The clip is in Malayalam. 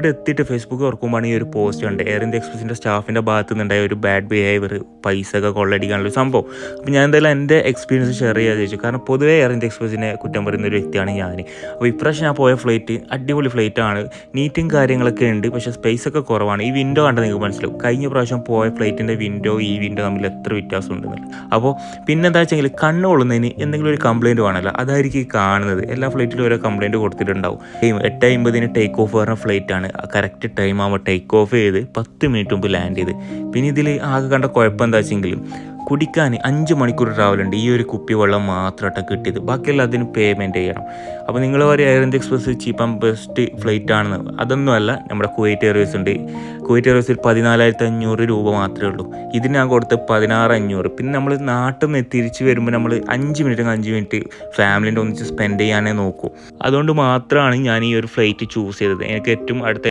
ഇവിടെ എത്തിയിട്ട് ഫേസ്ബുക്ക് തുറക്കുമ്പോൾ ഈ ഒരു പോസ്റ്റ് ഉണ്ട്, എയർ ഇന്ത്യ എക്സ്പ്രസിൻ്റെ സ്റ്റാഫിൻ്റെ ഭാഗത്തു നിന്നുണ്ടായ ഒരു ബാഡ് ബിഹേവിയർ, പൈസ ഒക്കെ കൊള്ളടിക്കാനുള്ള സംഭവം. അപ്പോൾ ഞാൻ എന്തായാലും എൻ്റെ എക്സ്പീരിയൻസ് ഷെയർ ചെയ്യാൻ ചോദിച്ചു. കാരണം പൊതുവേ എയർ ഇന്ത്യ എക്സ്പ്രസിനെ കുറ്റം പറയുന്ന ഒരു വ്യക്തിയാണ് ഞാൻ. അപ്പോൾ ഇപ്രാവശ്യം ഞാൻ പോയ ഫ്ലൈറ്റ് അടിപൊളി ഫ്ലൈറ്റാണ്, നീറ്റും കാര്യങ്ങളൊക്കെ ഉണ്ട്, പക്ഷേ സ്പേസ് ഒക്കെ കുറവാണ്. ഈ വിൻഡോ കണ്ടാൽ നിങ്ങൾക്ക് മനസ്സിലാവും, കഴിഞ്ഞ പ്രാവശ്യം പോയ ഫ്ലൈറ്റിൻ്റെ വിൻഡോ ഈ വിൻഡോ തമ്മിൽ എത്ര വ്യത്യാസം ഉണ്ടെന്നില്ല. അപ്പോൾ പിന്നെന്താ വെച്ചെങ്കിൽ കണ്ണ് കൊള്ളുന്നതിന് എന്തെങ്കിലും ഒരു കംപ്ലയിൻറ്റ് വേണമല്ലോ, അതായിരിക്കും ഈ കാണുന്നത്. എല്ലാ ഫ്ലൈറ്റിലും ഓരോ കംപ്ലയിൻറ്റ് കൊടുത്തിട്ടുണ്ടാവും. 8:50 ടേക്ക് ഓഫ് പറഞ്ഞ ഫ്ലൈറ്റാണ്, കറക്റ്റ് ടൈം ആകുമ്പോൾ ടേക്ക് ഓഫ് ചെയ്ത് 10 മിനിറ്റ് മുമ്പ് ലാൻഡ് ചെയ്ത്. പിന്നെ ഇതിൽ ആകെ കണ്ട കുഴപ്പം എന്താ വെച്ചെങ്കിൽ കുടിക്കാൻ 5 മണിക്കൂർ ട്രാവലുണ്ട്, ഈ ഒരു കുപ്പി വെള്ളം മാത്രമായിട്ട് കിട്ടിയത്, ബാക്കിയെല്ലാം അതിന് പേയ്മെൻറ്റ് ചെയ്യണം. അപ്പോൾ നിങ്ങൾ പറയും air India express cheap and best flight ആണെന്ന്. അതൊന്നുമല്ല, നമ്മുടെ കുവൈറ്റ് എയർവേസ് ഉണ്ട്. കുവൈറ്റ് എയർവേസിൽ 14,500 രൂപ മാത്രമേ ഉള്ളൂ. ഇതിന് ഞാൻ കൊടുത്ത് 16,500. പിന്നെ നമ്മൾ നാട്ടിൽ നിന്ന് തിരിച്ച് വരുമ്പോൾ നമ്മൾ 5 മിനിറ്റ് ഫാമിലിൻ്റെ ഒന്നിച്ച് സ്പെൻഡ് ചെയ്യാനേ നോക്കൂ. അതുകൊണ്ട് മാത്രമാണ് ഞാൻ ഈ ഒരു ഫ്ലൈറ്റ് ചൂസ് ചെയ്തത്. എനിക്ക് ഏറ്റവും അടുത്ത